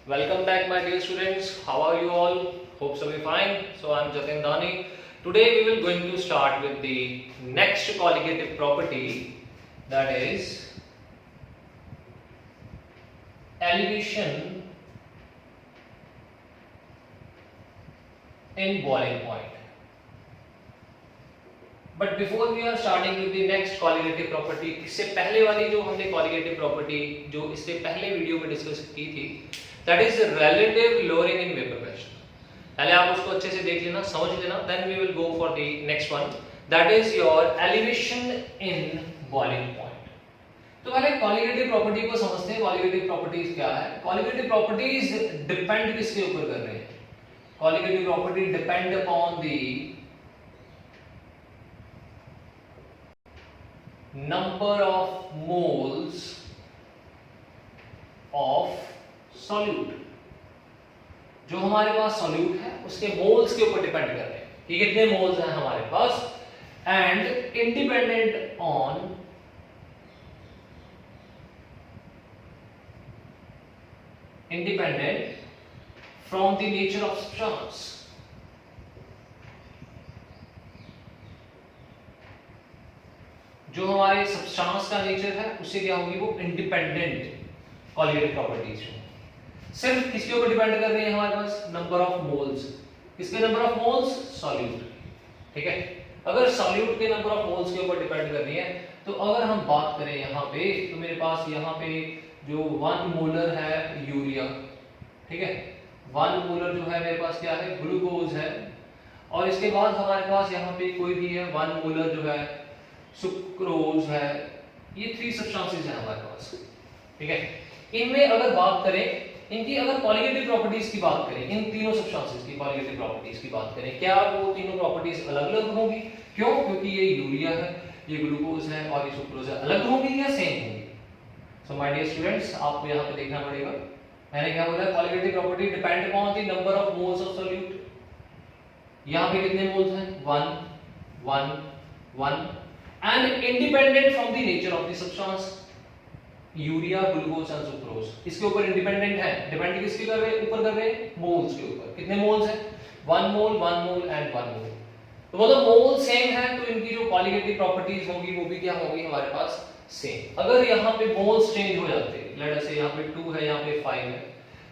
Welcome back, my dear students. How are you all? Hope so be fine. So I am Jatin Dani. Today we will going to start with the next colligative property, that is elevation in boiling point. But before we are starting with the next colligative property, इससे पहले वाली जो हमने colligative property जो इससे पहले video में discuss की थी, that is relative lowering in vapour pressure. पहले आप उसको अच्छे से देख लेना, समझ लेना, then we will go for the next one, that is your elevation in boiling point. तो पहले कॉलिगेटिव प्रॉपर्टी को समझते हैं. कॉलिगेटिव प्रॉपर्टीज क्या है? कॉलिगेटिव प्रॉपर्टीज डिपेंड किसके ऊपर कर रहे हैं? Colligative property depend upon the number of moles of solute. जो हमारे पास सॉल्यूट है उसके मोल्स के ऊपर डिपेंड कर रहे हैं कि कितने मोल्स हैं हमारे पास, and independent from the nature of substance. जो हमारे सब्सटेंस का नेचर है उससे क्या होगी? वो इंडिपेंडेंट कॉलिगेटिव प्रॉपर्टीज हैं. सिर्फ किसके ऊपर डिपेंड कर रही है हमारे पास? Number of moles. किसके नंबर ऑफ मोल्स? सॉल्यूट. ठीक है, अगर सॉल्यूट के नंबर ऑफ मोल्स के ऊपर डिपेंड कर रही है, तो अगर हम बात करें यहाँ पे, तो मेरे पास यहाँ पे जो 1 मोलर है यूरिया, ठीक है, 1 मोलर जो है मेरे पास क्या है? ग्लूकोज है. और इसके बाद हमारे पास यहाँ पे कोई भी है 1 मोलर जो है सुक्रोज है. ये 3 सब्सटेंसेस हैं हमारे पास. ठीक है, इनमें अगर बात करें, इनकी अगर कॉलिगेटिव प्रॉपर्टीज की बात करें, इन तीनों सब्सटेंसेस की कॉलिगेटिव प्रॉपर्टीज की बात करें, क्या वो तीनों प्रॉपर्टीज अलग-अलग होंगी? क्यों? क्योंकि ये यूरिया है, ये ग्लूकोज है और ये सुक्रोज है. अलग होंगी या सेम होंगी? सो माय डियर स्टूडेंट्स, आपको यहाँ पे देखना पड़ेगा. मैंने क्या बोला? Colligative property depend upon the number of moles of solute. यहाँ पे कितने मोल्स हैं? 1 1 1 and independent from the nature of the substance. Urea, glucose and sucrose इसके ऊपर इंडिपेंडेंट है. डिपेंड किसके कर रहे हैं? ऊपर कर रहे हैं मोल्स के ऊपर. कितने मोल्स हैं? 1 मोल, 1 मोल एंड 1 मोल. तो मतलब मोल सेम है, तो इनकी जो कॉलिगेटिव प्रॉपर्टीज होंगी वो भी क्या होंगी हमारे पास? सेम. अगर यहाँ पे मोल्स चेंज हो जाते हैं, लेट अस से यहाँ पे 2 है, यहाँ पे 5 है,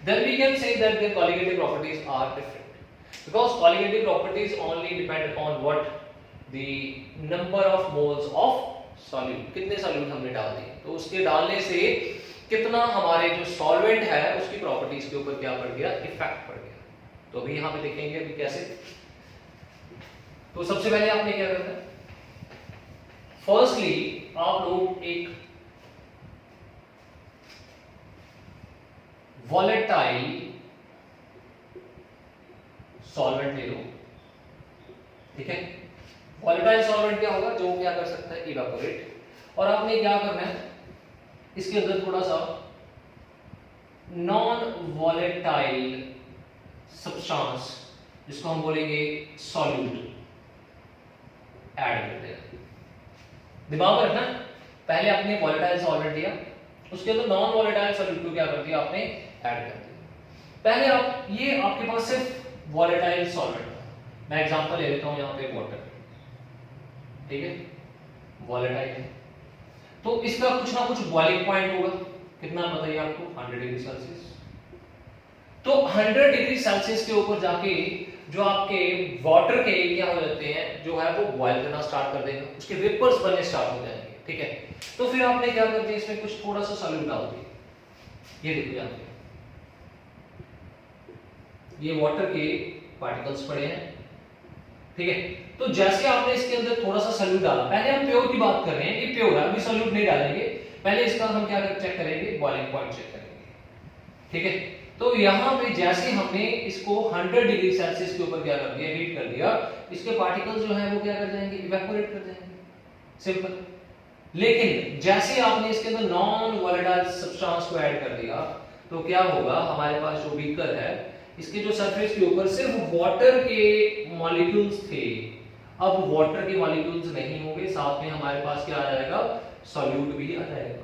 then we can say that their colligative properties are different, because colligative properties only depend upon what the number of moles of solute. कितने सॉल्यूट हमने डाल दिए, तो उसके डालने से कितना हमारे जो सॉल्वेंट है उसकी प्रॉपर्टीज के ऊपर क्या पड़ गया? इफेक्ट पड़ गया. तो अभी यहाँ पे देखेंगे अभी कैसे. तो सबसे पहले आपने क्या करना है? फर्स्टली आप लोग एक वॉलेटाइल सॉल्वेंट ले लो. ठीक है, वॉलेटाइल सॉल्वेंट क्या होगा? जो क्या कर सकता है? इवेपोरेट. और आपने क्या करना है? इसके अंदर थोड़ा सा नॉन वॉलेटाइल सब्सटेंस, जिसको हम बोलेंगे सॉल्यूट, ऐड कर देना. दिमाग में रखना, पहले आपने वॉलेटाइल सॉल्वेंट दिया, उसके अंदर नॉन वॉलेटाइल सॉल्यूट को क्या कर दिया? आपने ऐड कर दिया. पहले आप ये आपके पास सिर्फ वॉलेटाइल सॉल्वेंट. मैं एग्जांपल ले लेता हूं यहाँ पे वाटर. ठीक है, वॉलेटाइल है, तो इसका कुछ ना कुछ बॉइलिंग पॉइंट होगा. कितना बताइए आपको? 100 डिग्री सेल्सियस. तो 100 डिग्री सेल्सियस के ऊपर जाके जो आपके वाटर के क्या हो जाते हैं, जो है वो बॉयल करना स्टार्ट कर देगा, उसके वेपर्स बनने स्टार्ट हो जाएंगे. ठीक है, तो फिर आपने क्या कर दिया? इसमें कुछ थोड़ा सा सॉल्यूट डाल दिया. ये देखो यहाँ पे ये वाटर के पार्टिकल्स पड़े हैं. ठीक है, तो जैसे आपने इसके अंदर थोड़ा सा सॉल्यूट डाला, पहले हम प्योर की बात कर रहे हैं, ये प्योर है, अभी सॉल्यूट नहीं डालेंगे. पहले इसका हम क्या चेक करेंगे? बॉइलिंग पॉइंट चेक करेंगे. ठीक है, तो यहाँ पे जैसे हमने इसको 100 डिग्री सेल्सियस के ऊपर क्या कर दिया? हीट कर दिया, इसके पार्टिकल्स जो है वो क्या कर जाएंगे? इवेपोरेट कर जाएंगे. सिंपल. लेकिन जैसे आपने इसके अंदर नॉन वॉलेटाइल सब्सटेंस को ऐड कर दिया, तो क्या होगा? हमारे पास जो बीकर है, इसके जो सरफेस के ऊपर सिर्फ वाटर के मॉलिक्यूल्स थे, अब वाटर के मॉलिक्यूल्स नहीं होंगे, साथ में हमारे पास क्या आ जाएगा? सॉल्यूट भी आ जाएगा.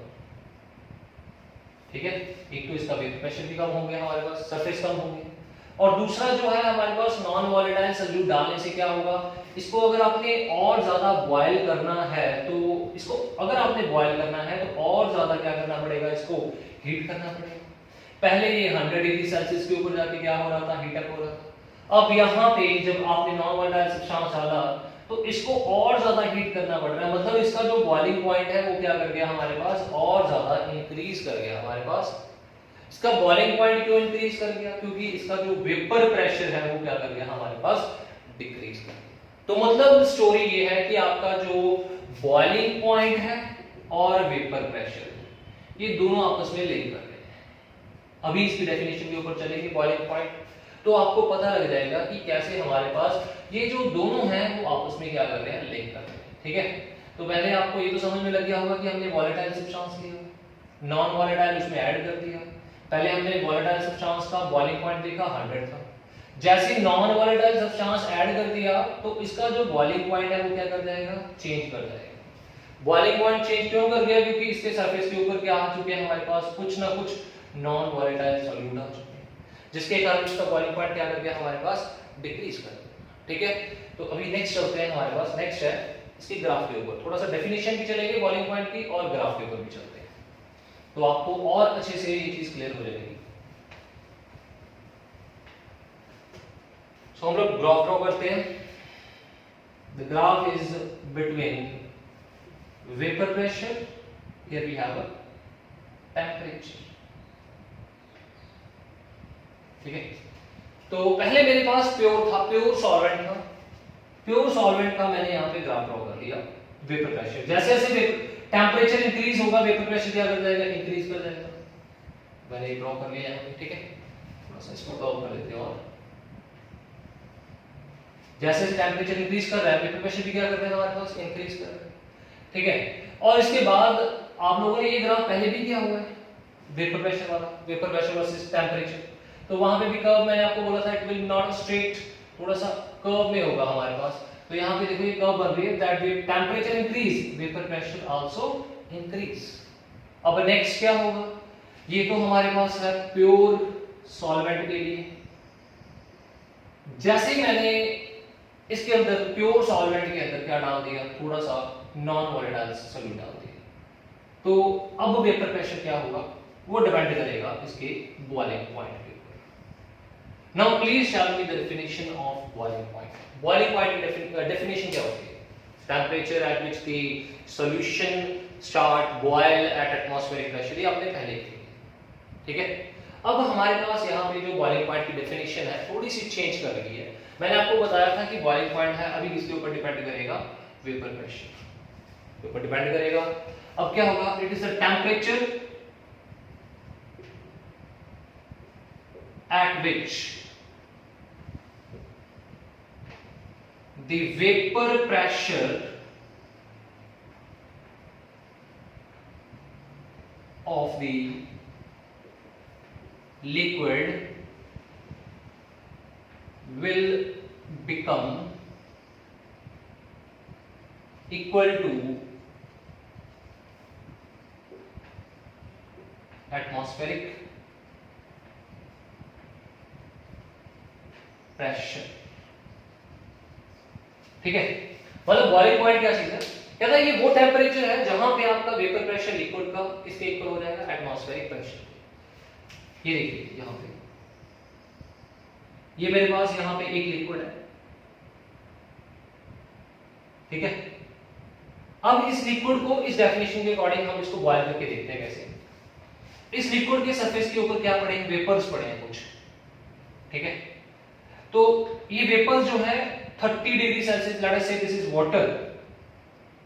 ठीक है, एक तो इसका वेपर प्रेशर भी कम हो गया हमारे पास, सरफेस कम हो गई, और दूसरा जो है हमारे पास नॉन वॉलेटाइल सॉल्यूट डालने से क्या होगा, इसको अगर आपने और ज्यादा बॉयल करना है तो इसको अगर आपने बॉयल करना है तो और ज्यादा क्या करना पड़ेगा, इसको हीट करना पड़ेगा। पहले ये 100 डिग्री सेल्सियस के ऊपर जाके क्या हो रहा था, हीट अप हो रहा था। अब यहाँ पे जब आपने नॉन वॉलेटाइल सब्सटेंस डाला तो इसको और ज्यादा हीट करना पड़ रहा है, मतलब इसका जो बॉइलिंग पॉइंट है वो क्या कर गया हमारे पास, और ज्यादा इंक्रीज कर गया हमारे पास। इसका बॉइलिंग पॉइंट क्यों इंक्रीज कर गया, क्योंकि इसका जो वेपर प्रेशर है वो क्या कर गया हमारे पास, डिक्रीज कर गया। तो मतलब स्टोरी ये है कि आपका जो बॉइलिंग पॉइंट है और वेपर प्रेशर ये दोनों आपस में लिंक कर रहे हैं। अभी इसकी डेफिनेशन के ऊपर चलेंगे बॉइलिंग पॉइंट, तो आपको पता लग जाएगा कि कैसे हमारे पास ये जो दोनों हैं वो आपस में क्या कर रहे हैं, लिंक कर रहे हैं। ठीक है, तो पहले आपको ये तो समझ में लग गया होगा कि हमने वॉलेटाइल सब्सटेंस लिया, नॉन वॉलेटाइल उसमें ऐड कर दिया। पहले हमने वॉलेटाइल सब्सटेंस का बॉइलिंग पॉइंट देखा 100 था, जैसे नॉन वॉलेटाइल सब्सटेंस ऐड कर दिया तो इसका जो बॉइलिंग पॉइंट है वो क्या कर जाएगा, चेंज कर जाएगा। बॉइलिंग पॉइंट चेंज क्यों कर गया, क्योंकि इसके सरफेस के ऊपर क्या आ चुके हैं हमारे पास, कुछ ना कुछ नॉन वॉलेटाइल सॉल्यूट आ चुके हैं, जिसके कारण इसका बॉइलिंग पॉइंट क्या कर गया हमारे पास, डिक्रीज कर दिया। ठीक है, तो अभी नेक्स्ट चलते हैं हमारे पास, नेक्स्ट है इसके ग्राफ के ऊपर, थोड़ा सा डेफिनेशन भी चलेगी बॉइलिंग पॉइंट की और ग्राफ के ऊपर भी चलते हैं, तो आपको और अच्छे से ये चीज क्लियर हो जाएगी। तो हम लोग ग्राफ ड्रॉ करते हैं। The graph is between vapour pressure, here we have a temperature. ठीक है, तो पहले मेरे पास प्योर था, प्योर सॉल्वेंट था, प्योर सॉल्वेंट का मैंने यहाँ पे ग्राफ ड्रॉ कर दिया। वेपर प्रेशर जैसे जैसे टेम्परेचर इंक्रीज होगा वेपर प्रेशर क्या कर जाएगा, इंक्रीज कर जाएगा। मैंने ये ड्रॉ कर लिया यहाँ पे। ठीक है, थोड़ा सा इसको कर्व कर लेते हैं, और जैसे टेम्परेचर इंक्रीज कर रहा है वेपर प्रेशर भी क्या कर रहा है हमारे पास, इंक्रीज कर रहा है। ठीक है, और इसके बाद आप लोगों ने ये ग्राफ पहले भी किया हुआ है, वेपर प्रेशर वाला, वेपर प्रेशर वर्सेस टेम्परेचर, तो वहां पे भी कर्व मैंने आपको बोला था इट विल नॉट स्ट्रेट, थोड़ा सा कर्व में होगा हमारे पास। तो यहाँ पे देखो ये कर्व बन रही है, that way temperature increase vapour pressure also increase. अब नेक्स्ट क्या होगा, ये तो हमारे पास है प्योर सॉल्वेंट के लिए, जैसे मैंने इसके अंदर प्योर सॉल्वेंट के अंदर क्या डाल दिया, थोड़ा सा नॉन वॉलेटाइल सॉल्यूट डाल दिया, तो अब वेपर प्रेशर क्या होगा वो डिपेंड करेगा इसके बॉइलिंग पॉइंट के ऊपर। Now please tell me the definition of boiling point. Boiling point की डेफिनेशन क्या होती है, temperature at which the solution start boil at atmospheric pressure, ये आपने पहले की। ठीक है, अब हमारे पास यहाँ पे जो बॉइलिंग पॉइंट की डेफिनेशन है थोड़ी सी चेंज कर रही है। मैंने आपको बताया था कि बॉइलिंग पॉइंट है, अभी किसके ऊपर डिपेंड करेगा, वेपर प्रेशर के ऊपर डिपेंड करेगा। अब क्या होगा, it is the temperature at which the vapor pressure of the liquid will become equal to atmospheric pressure. ठीक है, मतलब बॉइलिंग पॉइंट क्या चीज है, कहता है ये वो टेम्परेचर है जहां पे आपका वेपर प्रेशर लिक्विड का किसके इक्वल हो जाएगा, एटमॉस्फेरिक प्रेशर। ये देखिए यहां पे ये मेरे पास यहां पे एक लिक्विड है। ठीक है, अब इस लिक्विड को इस डेफिनेशन के अकॉर्डिंग हम इसको बॉयल करके देखते हैं कैसे। इस लिक्विड के सरफेस के ऊपर क्या पड़े हैं, वेपर्स पड़े हैं कुछ। ठीक है, तो ये वेपर जो है 30 डिग्री सेल्सियस, लेट अस से दिस इज वाटर,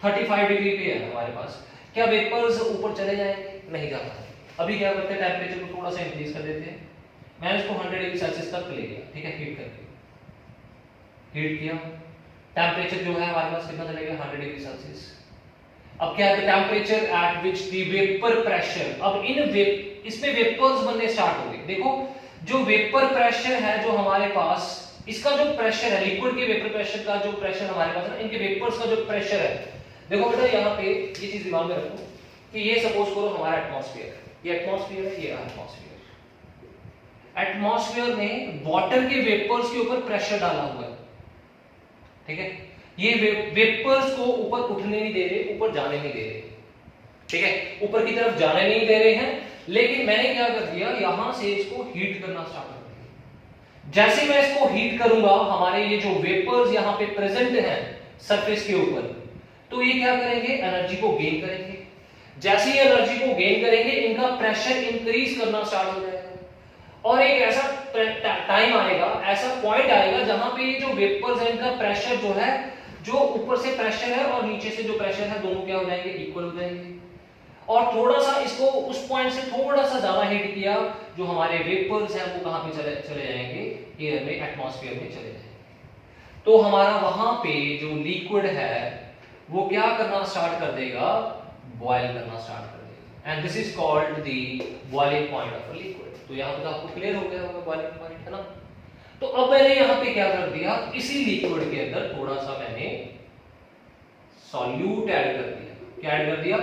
35 डिग्री पे है हमारे पास, क्या वेपर्स ऊपर चले जाएंगे, नहीं जाता। अभी क्या करते हैं, टेम्परेचर को थोड़ा सा इंक्रीज कर देते हैं। मैंने इसको 100 डिग्री सेल्सियस तक ले गया। ठीक है, हीट करके हीट किया, टेम्परेचर जो है हमारे पास कितना चलेगा, 100 डिग्री सेल्सियस। अब क्या है, temperature at which the vapour pressure, अब इसमें वेपर्स बनने स्टार्ट हो गए। देखो जो वेपर प्रेशर है जो हमारे पास, इसका जो प्रेशर है लिक्विड के वेपर प्रेशर का जो प्रेशर हमारे पास है, इनके वेपर्स का जो प्रेशर है, देखो बेटा यहाँ पे ये चीज दिमाग में रखो कि ये सपोज करो हमारा एटमॉस्फेयर है, ये एटमॉस्फेयर है, ये एटमॉस्फेयर। एटमॉस्फेयर में वाटर के वेपर्स के ऊपर प्रेशर डाला हुआ है, ठीक है। ये वेपर्स को ऊपर उठने नहीं दे रहे, ऊपर जाने नहीं दे रहे, ठीक है, ऊपर की तरफ जाने नहीं दे रहे हैं। लेकिन मैंने क्या कर दिया, यहां से इसको हीट करना स्टार्ट कर दिया। जैसे मैं इसको हीट करूंगा, हमारे ये जो वेपर्स यहां पे प्रेजेंट हैं सरफेस के ऊपर, तो ये क्या करेंगे, एनर्जी को गेन करेंगे। जैसे ही एनर्जी को गेन करेंगे, इनका प्रेशर इंक्रीज करना स्टार्ट हो जाएगा, और एक ऐसा टाइम आएगा, ऐसा पॉइंट आएगा जहां पे ये जो वेपर्स है इनका प्रेशर जो है, जो ऊपर से प्रेशर है और नीचे से जो प्रेशर है, दोनों क्या हो जाएंगे, इक्वल हो जाएंगे। और थोड़ा सा इसको उस पॉइंट से थोड़ा सा ज्यादा हीट किया, जो हमारे वेपर्स हैं वो कहां पे चले जाएंगे, एयर में, एटमॉस्फेयर में चले जाएंगे। तो हमारा वहां पे जो लिक्विड है वो क्या करना स्टार्ट कर देगा, बॉयल करना स्टार्ट कर देगा। And this is called the boiling point of a liquid. तो यहां पे आपको क्लियर हो गया होगा बॉइलिंग पॉइंट, है ना। तो अब मैंने यहां पे क्या कर दिया, इसी लिक्विड के अंदर थोड़ा सा मैंने सॉल्यूट ऐड कर दिया। क्या ऐड कर दिया,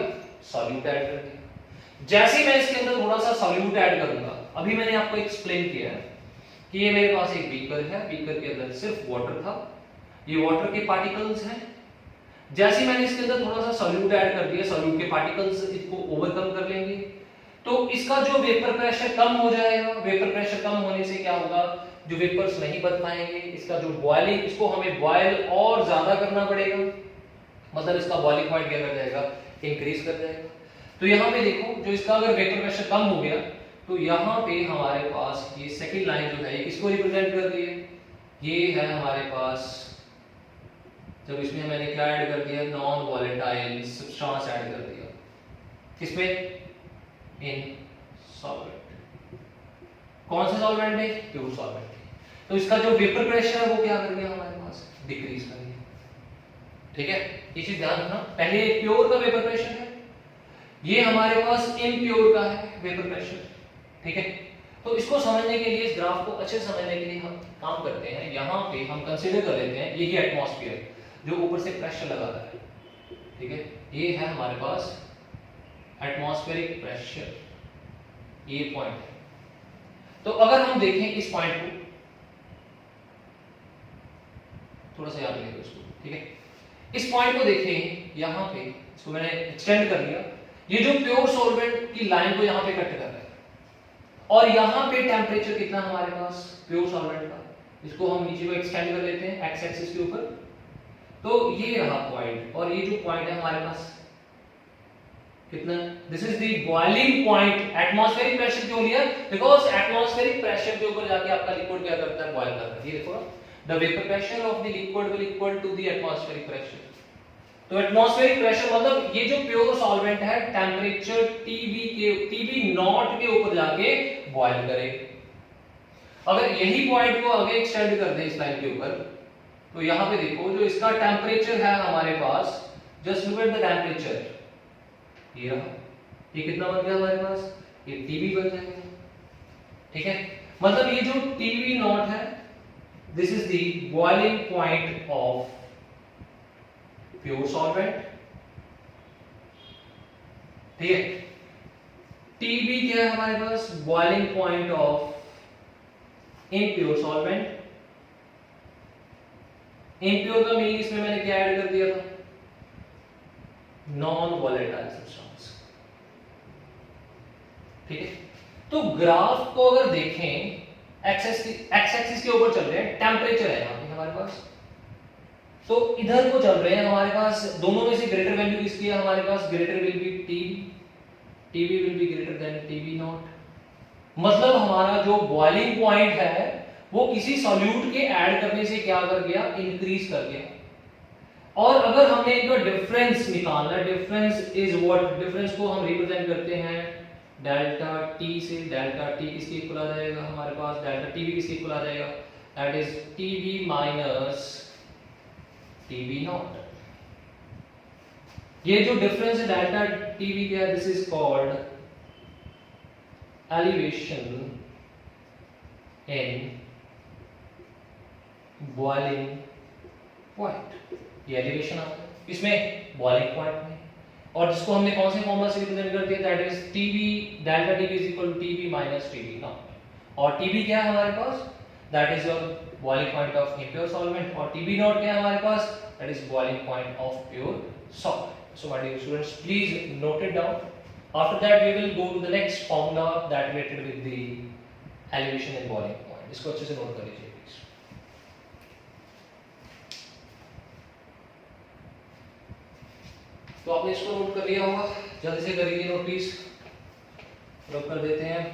सॉल्यूट ऐड कर दिया। जैसे मैं इसके अंदर थोड़ा सा सॉल्यूट ऐड करूंगा, अभी मैंने आपको एक्सप्लेन किया है कि ये मेरे पास एक बीकर है, बीकर के अंदर सिर्फ वाटर था, ये वाटर के पार्टिकल्स हैं। जैसे मैंने इसके अंदर थोड़ा सा सॉल्यूट ऐड कर दिया, सॉल्यूट के पार्टिकल्स इसको ओवरकम कर लेंगे, तो इसका जो वेपर प्रेशर कम हो जाएगा। वेपर प्रेशर कम होने से क्या होगा, जो वेपर्स नहीं बन पाएंगे, इसका जो बॉइलिंग, इसको हमें बॉयल और ज्यादा करना पड़ेगा, मतलब इसका बॉइलिंग पॉइंट क्या कर जाएगा, इंक्रीज कर जाएगा। तो यहाँ पे देखो, जो इसका अगर वेपर प्रेशर कम हो गया, तो यहाँ पे हमारे पास ये सेकंड लाइन जो है, किसको रिप्रेजेंट कर रही है, ये है हमारे पास, जब इसमें मैंने क्या ऐड कर दिया, नॉन वॉलेटाइल सब्सटेंस ऐड कर दिया, किसमें, इन सॉल्वेंट। कौन सा सॉल्वेंट है, प्योर सॉल्वेंट। तो इसका जो वेपर प्रेशर है वो क्या कर दिया, हमारे पास डिक्रीज कर दिया, ठीक है। ये चीज ध्यान रखना, पहले प्योर का वेपर प्रेशर है, ये हमारे पास इम्प्योर का है वेपर प्रेशर, ठीक है। तो इसको समझने के लिए, इस ग्राफ को अच्छे से समझने के लिए हम काम करते हैं, यहाँ पे हम कंसीडर कर लेते हैं यही एटमॉस्फेयर जो ऊपर से प्रेशर लगा रहा है, ठीक है। ये है हमारे पास एटमॉस्फेरिक प्रेशर, ये पॉइंट है। तो अगर हम देखें इस पॉइंट को, थोड़ा सा याद रखिएगा इसको, ठीक है। इस पॉइंट को देखें, यहाँ पे इसको मैंने एक्सटेंड कर लिया, ये जो प्योर सॉल्वेंट की लाइन को यहाँ पे कट कर रहा है, और यहाँ पे टेम्परेचर कितना हमारे पास प्योर सॉल्वेंट का, इसको हम नीचे को एक्सटेंड कर लेते हैं एक्स एक्सिस के ऊपर। तो ये रहा पॉइंट, और ये जो पॉइंट है हमारे पास कितना, this is the boiling point. Atmospheric pressure क्यों लिया, बिकॉज एटमॉस्फेरिक प्रेशर के ऊपर जाके आपका लिक्विड क्या करता है, बॉयल करता है। ये देखो, the vapour pressure of the liquid will equal to the atmospheric pressure. तो एटमॉस्फेरिक प्रेशर मतलब ये जो प्योर सॉल्वेंट है, टेम्परेचर टीबी नॉट के ऊपर जाके बॉयल करे। अगर यही पॉइंट को आगे एक्सटेंड कर दे इस लाइन के ऊपर, तो यहां पे देखो, जो इसका टेम्परेचर है हमारे पास, just look at the temperature, ये रहा, ये कितना बन गया हमारे पास, ये टीबी बन जाएगा, ठीक है। मतलब ये जो टीबी नॉट है, this is the boiling point of pure solvent, ठीक है। टीबी क्या है हमारे पास, boiling point of impure solvent. Impure का मीनिंग इसमें मैंने क्या ऐड कर दिया था, नॉन वॉलेटाइल सब्सटेंस, ठीक है। तो ग्राफ को अगर देखें, एक्स एक्सिस के ऊपर चल रहे हैं, टेम्परेचर है यहां पे हमारे पास, तो इधर को चल रहे हैं हमारे पास, दोनों में से ग्रेटर वैल्यू किसकी है हमारे पास, greater will be TB will be greater than TB not. मतलब हमारा जो बॉइलिंग पॉइंट है वो किसी सॉल्यूट के ऐड करने से क्या कर गया, इंक्रीज कर गया। और अगर हमने इनका डिफरेंस निकालना, डिफरेंस इज व्हाट, डिफरेंस को हम रिप्रेजेंट करते हैं डेल्टा टी से। डेल्टा टी किसके इक्वल आ जाएगा हमारे पास, डेल्टा टीबी किसके इक्वल आ जाएगा, that is TB minus TB not. ये जो डिफरेंस है डेल्टा टीबी का, this is called elevation in boiling point. ये एलिवेशन आता है इसमें, बॉइलिंग पॉइंट में। और जिसको हमने कौन से फॉर्मूला से रिप्रेजेंट कर दिया, that is TB, delta TV is equal to TB minus TB not. और टीवी क्या है हमारे पास, that is your boiling point of impure solvent, और टीबी नॉट क्या है हमारे पास, that is boiling point of pure solvent. So my dear students, please note it down. After that we will go to the next formula that related with the elevation and boiling point. इसको अच्छे से note कर लीजिए please. तो आपने इसको note कर लिया होगा, जल्दी से करिए नोट प्लीज. रब कर देते हैं.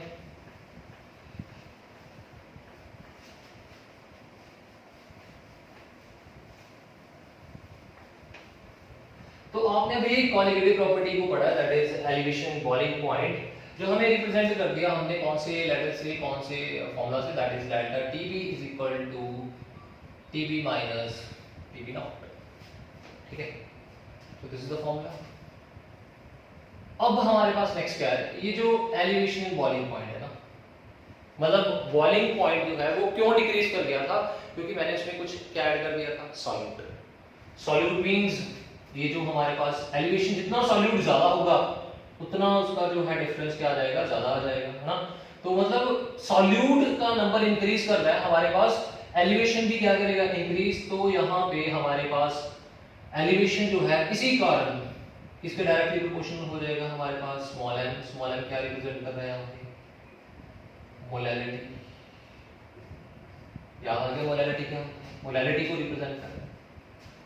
तो आपने अभी क्वालिटेटिव प्रॉपर्टी को पढ़ा, that is elevation boiling point, जो हमें रिप्रेजेंट कर दिया हमने कौन से लेटर से, कौन से फॉर्मूला से, that is delta TB is equal to TB minus TB naught. ठीक है, तो दिस इज द फॉर्मूला. अब हमारे पास नेक्स्ट क्या है, ये जो एलिवेशन एंड बॉइलिंग पॉइंट है ना, मतलब बॉइलिंग पॉइंट जो है वो क्यों डिक्रीज कर गया था, क्योंकि मैंने इसमें कुछ क्या ऐड कर दिया था, सॉल्यूट. सॉल्यूट मींस ये जो हमारे पास एलिवेशन, जितना सॉल्यूट ज्यादा होगा उतना उसका जो है डिफरेंस क्या आ जाएगा, ज्यादा आ जाएगा, है ना. तो मतलब सॉल्यूट का नंबर इंक्रीज कर रहा है हमारे पास, एलिवेशन भी क्या करेगा, इंक्रीज. तो यहाँ पे हमारे पास एलिवेशन जो है इसी कारण इसके डायरेक्टली प्रोपोर्शनल हो जाएगा हमारे पास स्मॉल एम. स्मॉल एम क्या रिप्रेजेंट कर रहा है यहाँ पे, मोलैलिटी. याद आ गया मोलैलिटी क्या, मोलैलिटी को रिप्रेजेंट कर रहा है.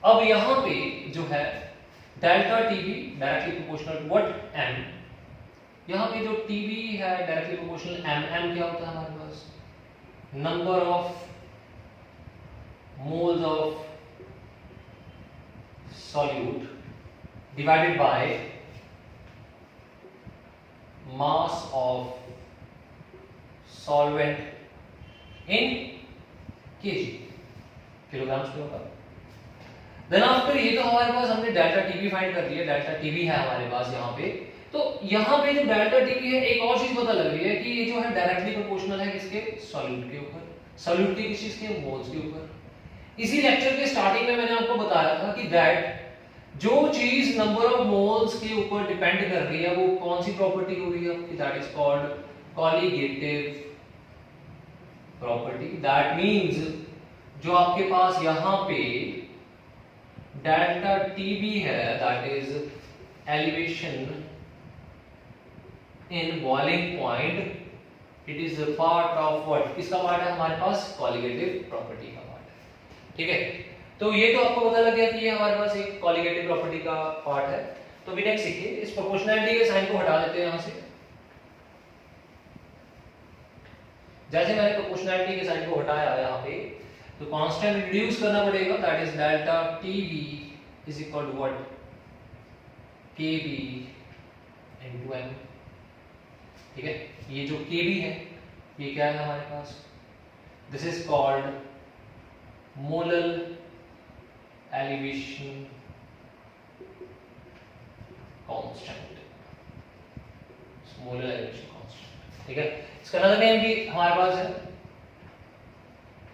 अब यहाँ पे जो है delta TB directly proportional to what, m. यहाँ पे जो टीबी है डायरेक्टली प्रोपोर्शनल एम. एम क्या होता है हमारे पास, number of moles of solute divided by mass of solvent in kg, kilograms में होगा. देन आफ्टर ये तो हमारे पास हमने डेल्टा टीबी फाइंड कर दिया, डेल्टा टीबी है हमारे पास यहाँ पे. तो यहाँ पे जो डेल्टा टीबी है, एक और चीज पता लग रही है कि ये जो है डायरेक्टली प्रोपोर्शनल है किसके, सॉल्यूट के ऊपर. सॉल्यूट की किस चीज के, मोल्स के ऊपर. इसी लेक्चर के स्टार्टिंग में मैंने आपको बताया था कि दैट जो चीज नंबर ऑफ मोल्स के ऊपर डिपेंड कर रही है वो कौन सी प्रॉपर्टी हो रही है आपकी, that is called colligative property. That means जो आपके पास यहाँ पे डेल्टा टीबी है, that is elevation in boiling point, it is a part of what, किसका पार्ट है हमारे पास, कॉलीगेटिव प्रॉपर्टी का पार्ट है. ठीक है, तो ये तो आपको पता लग गया कि ये हमारे पास एक कॉलीगेटिव प्रॉपर्टी का पार्ट है. तो अभी नेक्स्ट सीखिए, इस प्रोपोर्शनैलिटी के साइन को हटा देते हैं यहां से. जैसे मैंने प्रोपोर्शनैलिटी के साइन को हटाया यहाँ पे, तो कांस्टेंट रिड्यूस करना पड़ेगा, that is delta TV is equal to what, KB into m. ठीक है, ये जो केबी है ये क्या है हमारे पास, this is called molal elevation constant. Molal elevation constant. ठीक है, इसका अनदर नेम भी हमारे पास है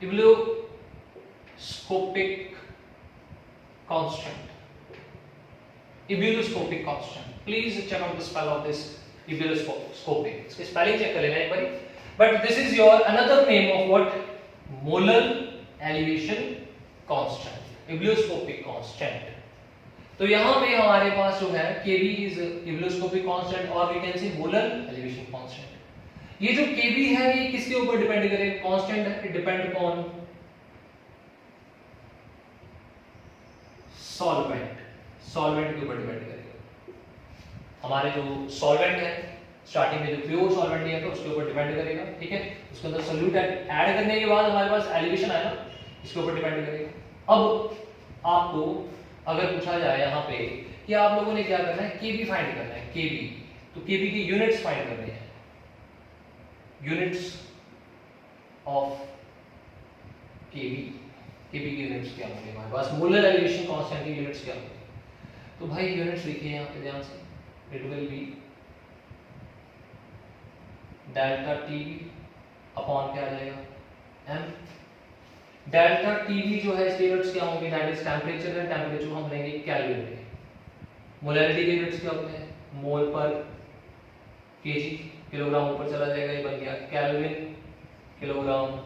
Ebuloscopic constant. Ebuloscopic constant. Please check out the spell of this ebuloscopic. इसकी स्पेलिंग चेक कर लेना एक बारी. But this is your another name of what? Molar elevation constant. Ebuloscopic constant. तो यहाँ पे हमारे पास जो है Kb is ebuloscopic constant और we can say molar elevation constant. ये जो Kb है ये किसके ऊपर डिपेंड करेगा, कांस्टेंट है, it depend upon solvent. Solvent के ऊपर डिपेंड करेगा. हमारे जो सॉल्वेंट है स्टार्टिंग में जो प्योर सॉल्वेंट लिया था उसके ऊपर डिपेंड करेगा. ठीक है, उसके अंदर सोल्यूट ऐड करने के बाद हमारे पास एलिवेशन आया ना, इसके ऊपर डिपेंड करेगा. अब आपको अगर पूछा जाए यहाँ पे कि आप लोगों ने क्या करना है, Kb फाइंड करना है. Kb, तो Kb की यूनिट्स फाइंड करनी है. यूनिट्स ऑफ Kb, Kb की यूनिट्स क्या होंगे हमारे पास, मोलर एलिवेशन कांस्टेंट की यूनिट्स क्या होंगे. तो भाई यूनिट्स लिखिए यहाँ पे ध्यान से, it will B delta TB upon क्या आ जाएगा, m. डेल्टा टीबी जो है इसके यूनिट्स क्या होंगे, दैट इज टेंपरेचर है. टेंपरेचर हम लेंगे केल्विन में. मोलैरिटी के यूनिट्स क्या होते हैं? मोल पर केजी, किलोग्राम ऊपर चला जाएगा, ये बन गया kelvin kilogram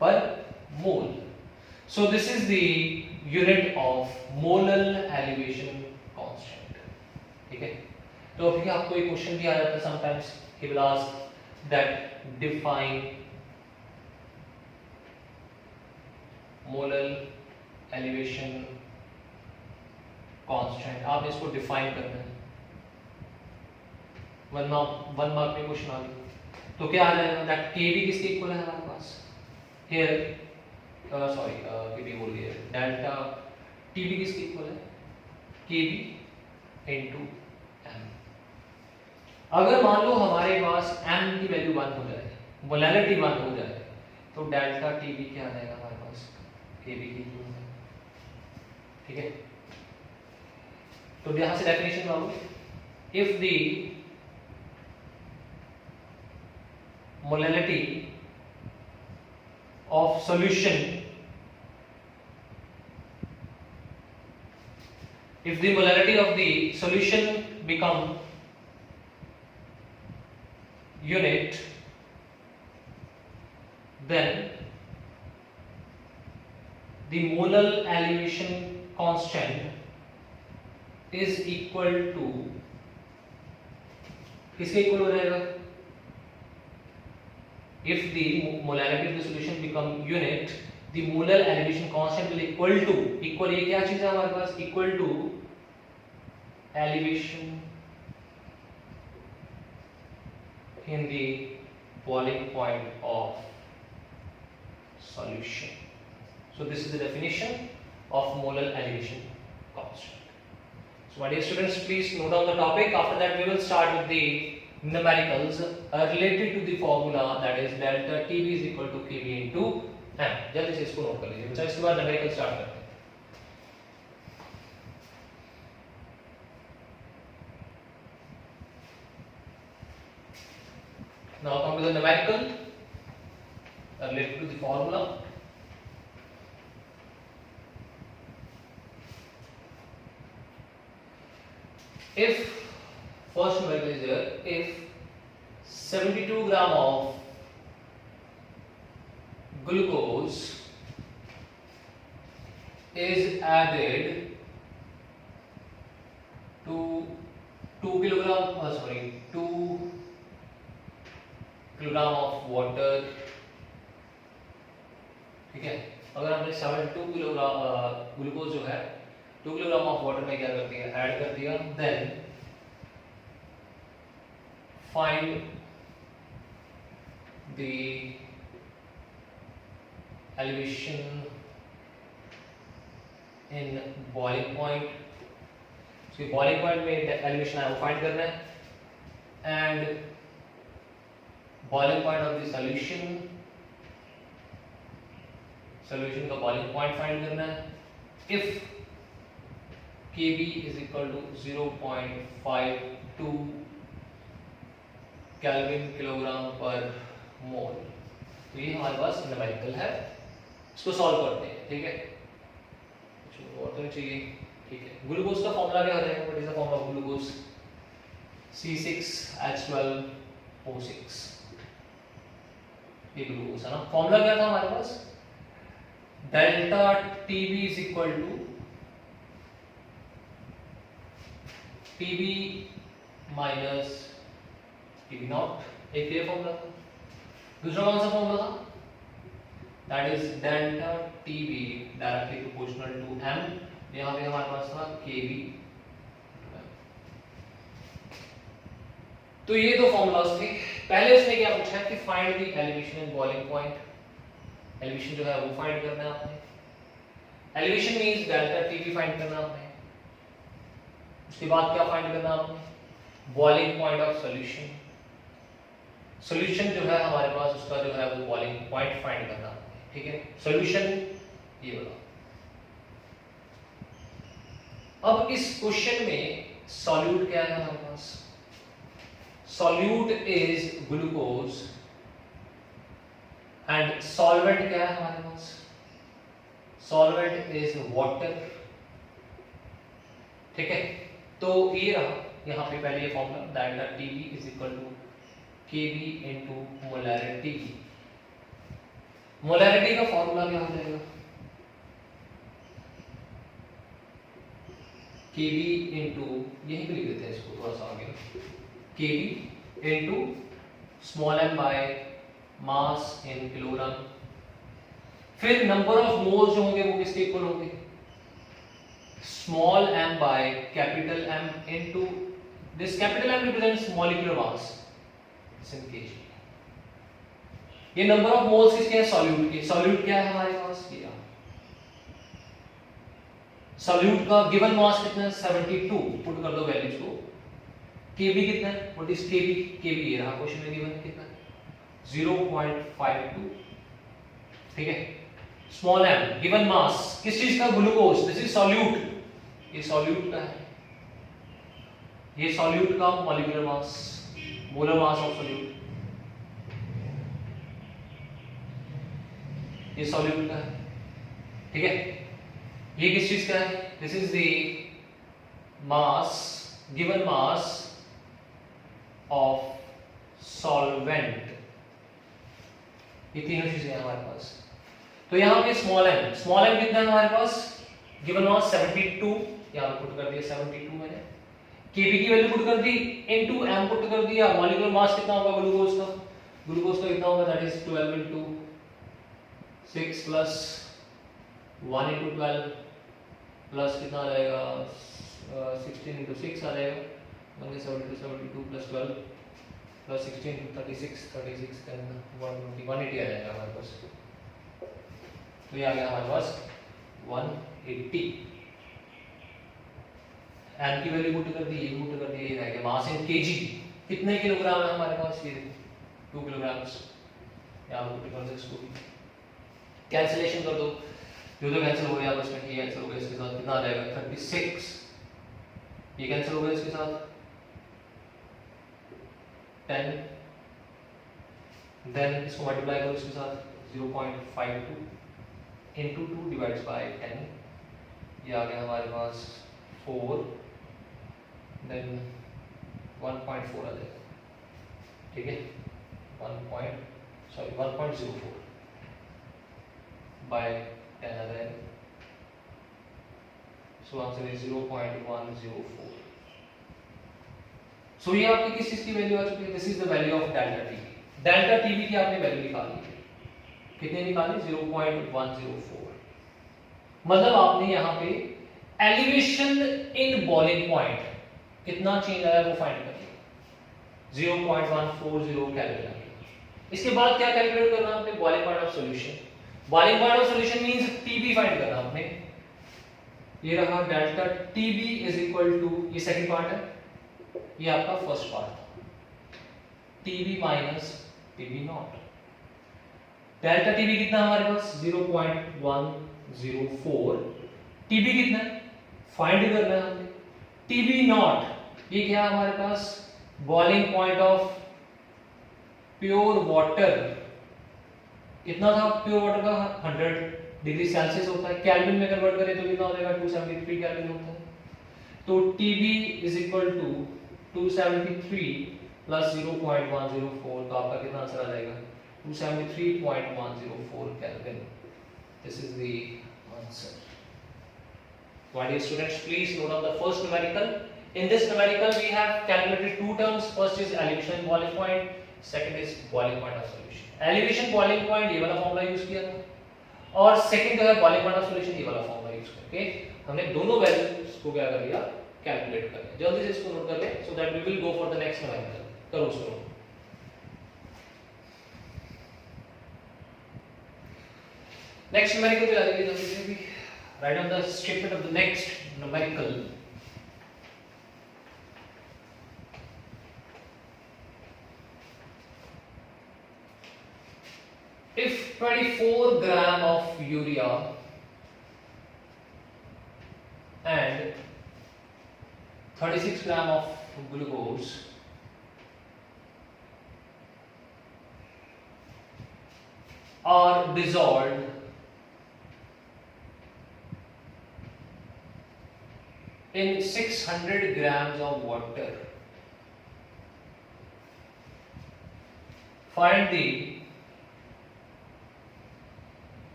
per mole. So this is the unit of molal elevation constant. ठीक है, तो अभी आपको एक क्वेश्चन भी आ जाता है sometimes, he will ask that define molal elevation constant. आप इसको डिफाइन करना है, वन मार्क में क्वेश्चन आ गया तो क्या आ जाएगा? दैट केबी किसके इक्वल है हमारे पास? हियर सॉरी केबी बोल गया, डेल्टा टीबी किसके इक्वल है? केबी इनटू एम। अगर मान लो हमारे पास एम की वैल्यू 1 हो जाए, मोलैरिटी 1 हो जाए, तो डेल्टा टीबी क्या आ जाएगा हमारे पास? केबी की इक्वल है। ठीक है, तो यहां से डेफिनेशन मालूम, if the molality of solution, if the molality of the solution become unit, then the molar elevation constant is equal to, किसके इक्वल हो जाएगा? If the molality of the solution become unit, the molar elevation constant will equal to, equal ये क्या चीज है हमारे पास? equal to elevation in the boiling point of solution. So this is the definition of molar elevation constant. So my dear students, please note down the topic. After that we will start with the numericals related to the formula, that is delta TB is equal to KB into M. जल्दी से इसको note कर लीजिए बच्चा, इसके बाद numerical start करते हैं। Now come to the numerical related to the formula. If first numerical is there, if 72 gram of glucose is added to 2 kilogram of water, ठीक है, अगर हमने 72 किलोग्राम ग्लूकोज जो है 2 किलोग्राम ऑफ वाटर में क्या कर दिया? ऐड कर दिया, then find the elevation in boiling point. So boiling point में elevation है वो find करना है, and boiling point of the solution का boiling point find करना है. If Kb is equal to 0.52 kelvin kilogram per मोल, तो ये हमारे पास न्यूमेरिकल है, इसको सॉल्व करते हैं। ठीक है, कुछ और तो नहीं चाहिए। ठीक है, ग्लूकोज का फॉर्मूला क्या हो जाएगा? What is the formula of glucose? C6H12O6, ये ग्लूकोज है ना। फॉर्मूला क्या था हमारे पास? Delta TB is equal to TB minus TB not, एक ये फॉर्मूला था। दूसरा कौन सा फॉर्मूला था? That is delta TB directly proportional to m, यहाँ पे हमारे पास था KB। तो ये दो फॉर्मूलाज थे। पहले उसने क्या पूछा है कि find the elevation in boiling point. Elevation जो है वो फाइंड करना है आपने। Elevation means delta TB find करना है आपने। उसके बाद क्या फाइंड करना है आपने? Boiling point of solution. Solution जो है हमारे पास उसका जो है वो बॉइलिंग पॉइंट फाइंड करना है। ठीक है, सॉल्यूशन ये वाला। अब इस क्वेश्चन में सॉल्यूट क्या है हमारे पास? Solute is glucose and solvent क्या है हमारे पास? Solvent is water. ठीक है, तो ये रहा यहाँ पे पहले ये formula delta TB is equal to KB into molarity. Molarity का फॉर्मूला क्या हो जाएगा, केबी इनटू, यहीं पे लिख देते हैं इसको थोड़ा सा आगे, KB into small m by mass in kilogram. फिर नंबर ऑफ मोल्स जो होंगे वो किसके इक्वल होंगे, small m by capital M into this capital M represents molecular mass in kg. ये नंबर ऑफ मोल्स किसके हैं, सॉल्यूट के। सॉल्यूट क्या है हमारे पास, ये सॉल्यूट का गिवन मास कितना है 72, पुट कर दो वैल्यूज को। केबी कितना है, व्हाट इज केबी, केबी ये रहा क्वेश्चन में गिवन है कितना 0.52, ठीक है। स्मॉल एम गिवन मास किस चीज का, ग्लूकोज, दिस इज सॉल्यूट, ये सॉल्यूट का है, ये सॉल्यूट का molecular mass, molar mass of solute, ये सॉल्यूट का है, ठीक है। ये किस चीज का है, this is the mass, given mass of solvent, ये तीनों चीजें हैं हमारे पास। तो यहां पे स्मॉल एम कितना है हमारे पास, गिवन मास 72, यहां पुट कर दिया 72 मैंने, केबी की वैल्यू पुट कर दी, इनटू एम पुट कर दिया, मॉलिक्यूलर मास कितना होगा ग्लूकोज का, ग्लूकोज का कितना होगा, that is 12 into 6 plus 1 into 12 plus कितना आ जाएगा 16 इनटू 6 आ जाएगा 72 प्लस 12 प्लस 16 36 36 का 180 आ जाएगा हमारे पास। तो ये आ गया हमारे पास 180। एम की वैल्यू पुट कर दी, ये पुट कर दी, ये रह गया मास इन केजी, कितने किलोग्राम है हमारे पास, ये 2 किलोग्राम्स। यहां पुट कर दो इसको, कैंसिलेशन कर दो, जो तो कैंसिल हो गया बस में, ये कैंसिल हो गया, इसके साथ कितना आ जाएगा 36, ये कैंसिल हो गया इसके साथ 10, देन इसको मल्टीप्लाई करो इसके साथ 0.52 इनटू 2 डिवाइड्स बाय 10, ये आ गया हमारे पास 4, देन 1.4 आ जाएगा, ठीक है 1.04 बाय 10 आ जाएगा, सो आंसर इज 0.104। सो ये आपकी किस चीज की वैल्यू आ चुकी है, this is the value of delta TB. Delta TB की आपने वैल्यू निकाली है, कितने निकाली 0.104, मतलब आपने यहाँ पे एलिवेशन इन बॉइलिंग पॉइंट कितना चेंज आया वो फाइंड कर लिया, 0.140 कैलकुलेट। इसके बाद क्या कैलकुलेट करना आपने, boiling point of solution. Boiling point of solution means TB find करना आपने, ये रहा delta TB is equal to, ये सेकंड पार्ट है, ये आपका first part, TB minus TB naught. Delta TB कितना हमारे पास 0.104, टीबी कितना है फाइंड करना है हमने, टीबी नॉट ये क्या है हमारे पास, boiling point of pure water, कितना था प्योर वाटर का 100 डिग्री सेल्सियस होता है, केल्विन में कन्वर्ट करें तो कितना हो जाएगा 273 केल्विन होता है। तो TB is equal to 273 plus 0.104, तो आपका कितना आंसर आ जाएगा 273.104 kelvin. This is the answer. My dear students, please note down the first numerical. In this numerical, we have calculated two terms. First is elevation and boiling point. Second is boiling point of solution. Elevation, boiling point ये वाला formula use किया था, और second जो है boiling point of solution ये वाला formula use करके हमने दोनों वैल्यूज को क्या कर लिया, कैलकुलेट कर लिया। जल्दी से इसको नोट कर ले, so that we will go for the next numerical. करो उसको। Next numerical पे आ जाइए जल्दी से भी। Write down the statement of the next numerical. If 24 gram of urea and 36 gram of glucose are dissolved in 600 grams of water. Find the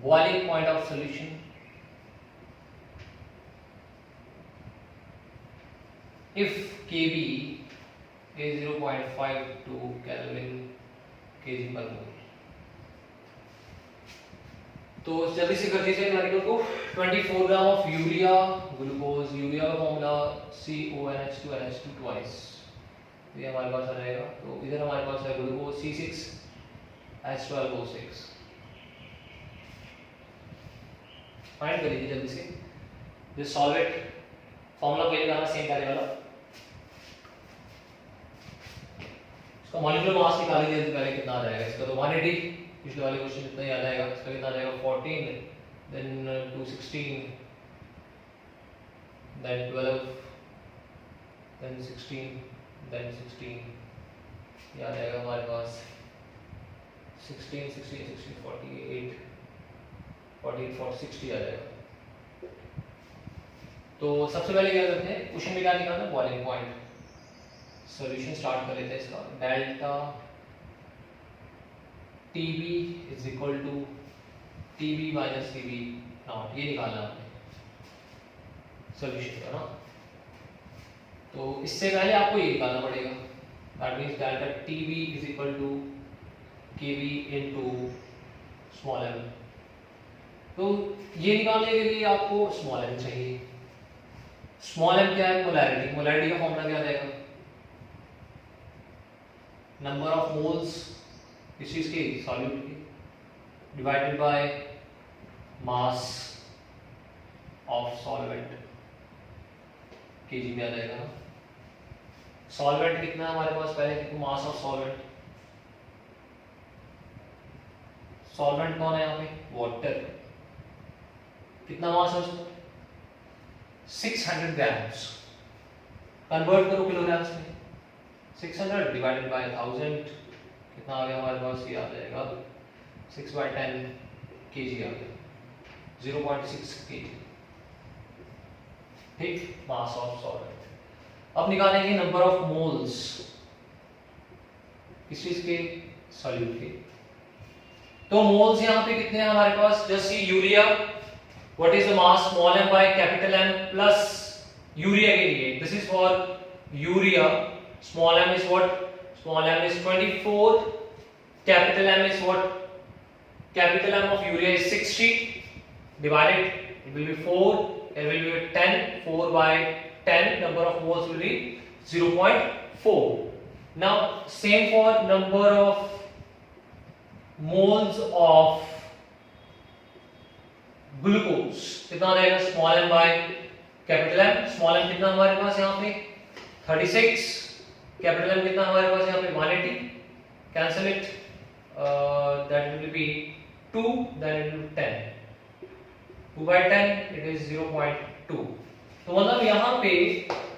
boiling point of solution if Kb is 0.52 Kelvin kg per mole. तो जल्दी से कर दीजिए numerical को। 24 gram of urea glucose, urea का formula CONH2NH2 twice, ये हमारे पास आ जाएगा। तो इधर हमारे पास है ग्लूकोज C6H12O6। फाइंड कर लीजिए जल्दी से। जो सॉल्वेंट फॉर्मूला पहले गाना सेम पहले वाला, इसका मॉलिक्यूलर मास निकाल लीजिए तो पहले कितना आ जाएगा इसका। तो 180, पिछले वाले क्वेश्चन इतना ही आ जाएगा। इसका कितना आ जाएगा 14, देन 216, देन 12, देन 16, देन 16, ये आ जाएगा हमारे पास 16 16 16 48 48 60 आ जाएगा। तो सबसे पहले क्या करते हैं, क्वेश्चन में क्या निकालना है, बॉइलिंग पॉइंट। सॉल्यूशन स्टार्ट कर लेते हैं इसका। Delta TB is equal to TB minus TB naught, ये निकालना है सॉल्यूशन का ना। तो इससे पहले आपको ये निकालना पड़ेगा, that means delta TB is equal to KB into small m। तो ये निकालने के लिए आपको स्मॉल m चाहिए। स्मॉल m क्या है, मोलैरिटी। मोलैरिटी का फॉर्मूला क्या आ जाएगा, नंबर ऑफ मोल्स इस चीज के सॉल्यूट की divided by mass of solvent KG में आ जाएगा। सॉल्वेंट कितना है हमारे पास, पहले देखो मास ऑफ सॉल्वेंट। सॉल्वेंट कौन है यहाँ पे, वाटर। कितना मास है उसका 600 ग्राम्स। कन्वर्ट करो किलोग्राम्स में, 600 डिवाइडेड बाय 1000 कितना आ गया हमारे पास, ये आ जाएगा 6/10 kg आ गया, 0.6 kg। ठीक, मास ऑफ सॉल्वेंट। अब निकालेंगे नंबर ऑफ मोल्स किस चीज के, सॉल्यूट के। तो मोल्स यहाँ पे कितने हैं हमारे पास, just see urea, what is the mass, small m by capital M plus urea के लिए, this is for urea, small m is what, small m is 24, capital M is what, capital M of urea is 60, divided it will be 4, it will be 10, 4 by 10, number of moles will be 0.4. Now same for number of moles of glucose, कितना रहेगा, small m by capital M, small m कितना हमारे पास यहाँ पे 36, capital M कितना हमारे पास यहाँ पे 180, cancel it, that will be 2, then it will 10, 2/10 it is 0.2। तो मतलब यहाँ पे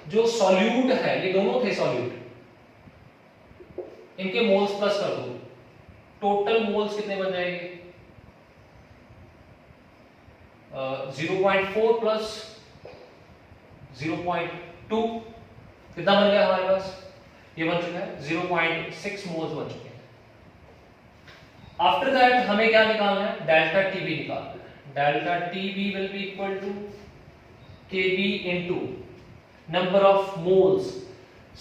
जो सॉल्यूट है, ये दोनों थे सॉल्यूट, इनके मोल्स प्लस कर दो, टोटल मोल्स कितने बन जाएंगे, 0.4 प्लस 0.2 कितना बन गया हमारे पास, ये बन चुका है 0.6 मोल्स बन चुके हैं। आफ्टर दैट हमें क्या निकालना है, डेल्टा TB निकालना है। Delta TB will be equal to KB into number of moles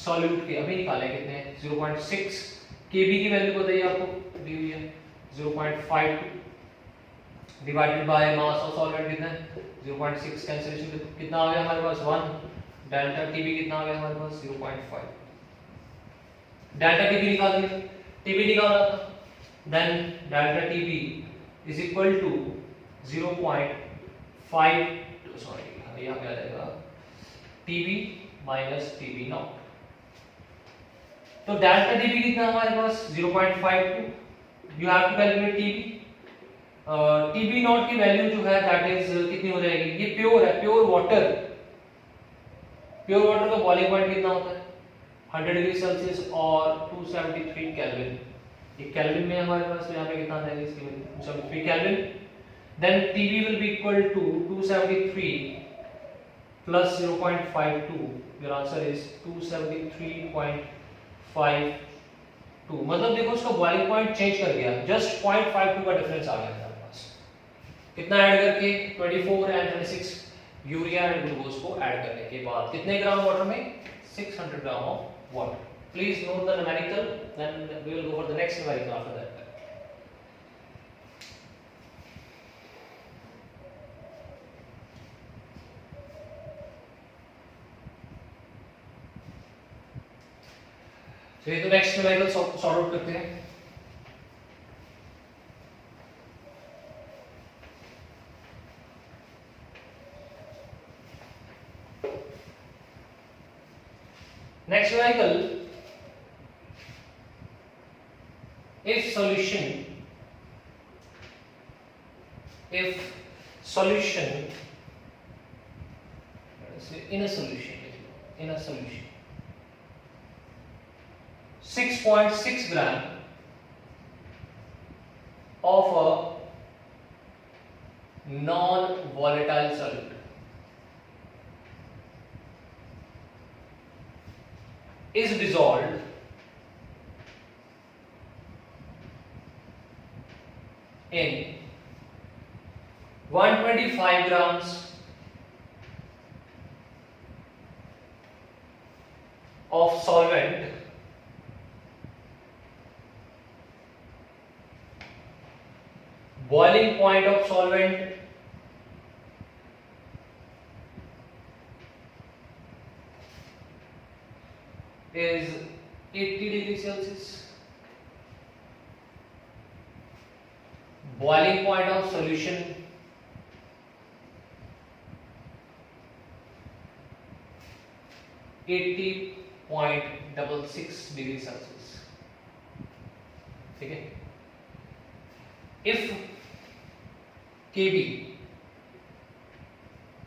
solute के, अभी निकाले कितने हैं 0.6, KB की वैल्यू बताइए आपको दी हुई है 0.5 divided by mass of solvent कितना है 0.6, कैंसिलेशन कितना आ गया हमारे पास 1, डेल्टा TB कितना आ गया हमारे पास 0.5। डेल्टा TB निकाल दिया, TB निकाला था, देन delta TB is equal to 0.5, sorry यहाँ पे आ जाएगा TB माइनस TB नॉट। तो डेल्टा TB कितना हमारे पास 0.52, you have to calculate TB। TB naught की वैल्यू जो है दैट इज कितनी हो जाएगी, ये प्योर है, प्योर वाटर। प्योर वाटर का बॉइलिंग पॉइंट कितना होता है 100 डिग्री सेल्सियस और 273 केल्विन। ये केल्विन में हमारे पास, तो यहाँ पे कितना आ जाएगा इसकी value 273 kelvin. Then TB will be equal to 273 plus 0.52, your answer is 273.52। मतलब देखो उसका बॉइलिंग पॉइंट चेंज कर गया, जस्ट 0.52 का डिफरेंस आ गया हमारे पास। कितना ऐड करके 24 एंड 26 यूरिया एंड ग्लूकोज को ऐड करने के बाद कितने ग्राम वाटर में 600 gram of water. Please note the numerical, then we will go for the next numerical after that. चलिए तो नेक्स्ट न्यूमेरिकल सॉर्ट आउट करते हैं। Next numerical, if solution in a solution 6.6 gram of a non-volatile solute is dissolved in 125 grams of solvent boiling point of solvent is 80 degrees Celsius. Boiling point of solution (80.66 degrees Celsius). ठीक है। If Kb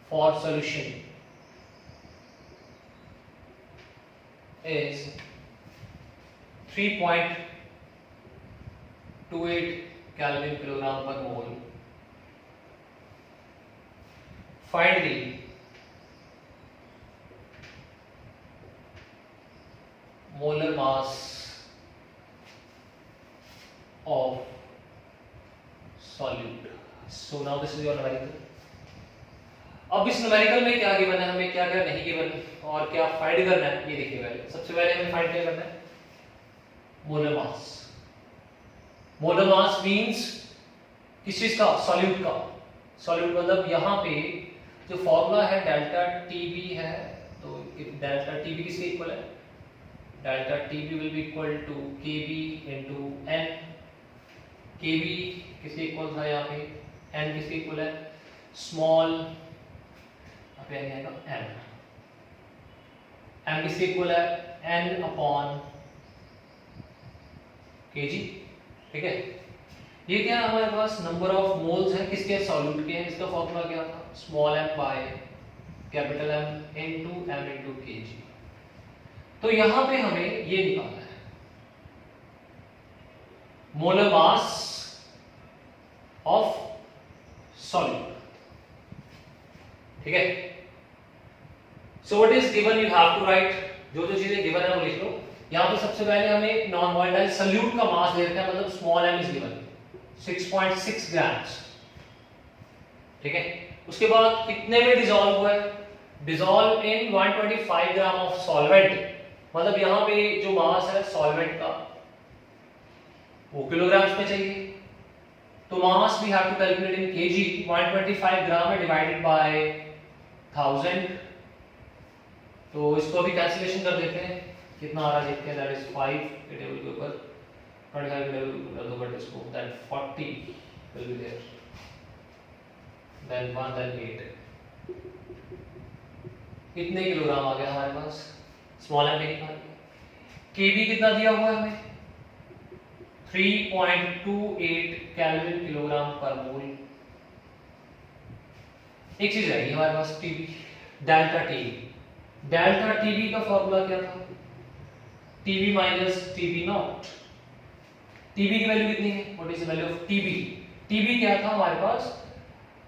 for solution is 3.28 Kelvin kilogram per mole, find the molar mass of solute. So now this is your numerical. अब इस numerical में क्या given है, हमें क्या क्या नहीं गिवन और क्या फाइंड करना है ये देखिए। पहले सबसे पहले हमें फाइंड क्या करना है, molar mass. Molar mass means किस चीज का, सॉल्यूट का। सॉल्यूट मतलब यहाँ पे जो फॉर्मूला है डेल्टा टीबी है, तो डेल्टा टीबी किसके इक्वल है, delta TB will be equal to KB into n. KB किसके इक्वल था यहाँ पे, एन किसके इक्वल है, स्मॉल एम किसके इक्वल है, एन अपॉन केजी। ठीक है, ये क्या है हमारे पास नंबर ऑफ मोल्स है किसके, सॉल्यूट के हैं। इसका फॉर्मूला क्या था, small m by capital M into m into kg. तो यहां पे हमें ये निकालना है मोलर मास ऑफ सॉल्यूट। ठीक है, so what is given, you have to write, जो जो चीजें गिवन है वो लिख लो। यहां पे सबसे पहले हमें नॉन वोलेटाइल सॉल्यूट का मास दे रखा है, मतलब small m is given 6.6 grams. ठीक है, उसके बाद कितने में डिसॉल्व हुआ है, dissolve in 125 gram of solvent. मतलब यहां पे जो मास है सॉल्वेंट का वो किलोग्राम्स में चाहिए, तो mass we have to calculate in kg. 125 gram है डिवाइडेड बाय 1000, तो इसको भी कैंसिलेशन कर देते हैं, कितना आ रहा है देखते हैं, दैट इज 5 के टेबल के ऊपर 25 के टेबल के ऊपर बट इसको that 40 will be there, then 1 then 8। कितने किलोग्राम आ गया हमारे पास, स्मॉल एम निकाल के। केबी कितना दिया हुआ है हमें, 3.28 केल्विन किलोग्राम पर मोल। एक चीज रहेगी हमारे पास TB, delta TB. Delta TB का फॉर्मूला क्या था, TB minus TB not. TB की वैल्यू कितनी है, what is the value of TB. TB क्या था हमारे पास,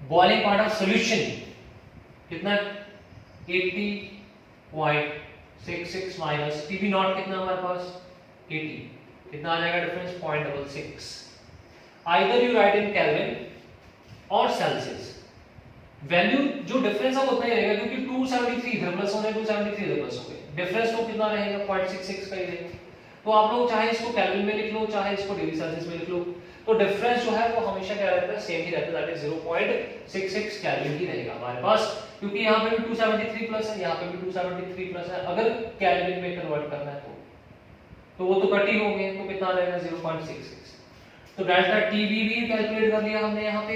बॉइलिंग पॉइंट ऑफ सॉल्यूशन कितना, 80.66 माइनस टीबी नॉट कितना हमारे पास 80, कितना आ जाएगा difference 0.66। Either you right in kelvin और सेल्सियस, वैल्यू जो डिफरेंस है वो उतना ही रहेगा क्योंकि 273 इधर प्लस होने 273 इधर प्लस हो गए, डिफरेंस तो कितना रहेगा 0.66 का ही रहेगा। तो आप लोग चाहे इसको केल्विन में लिख लो चाहे इसको डिग्री सेल्सियस में लिख लो, तो डिफरेंस जो है वो हमेशा क्या रहता है सेम ही रहता है, दैट इज 0.66 केल्विन ही रहेगा हमारे पास, क्योंकि यहाँ पे भी 273 प्लस है यहाँ पे भी 273 प्लस है। अगर केल्विन में कन्वर्ट करना है तो वो तो कट ही होंगे, तो कितना आ जाएगा 0.66। तो डेल्टा टीबी भी कैलकुलेट कर लिया हमने यहाँ पे,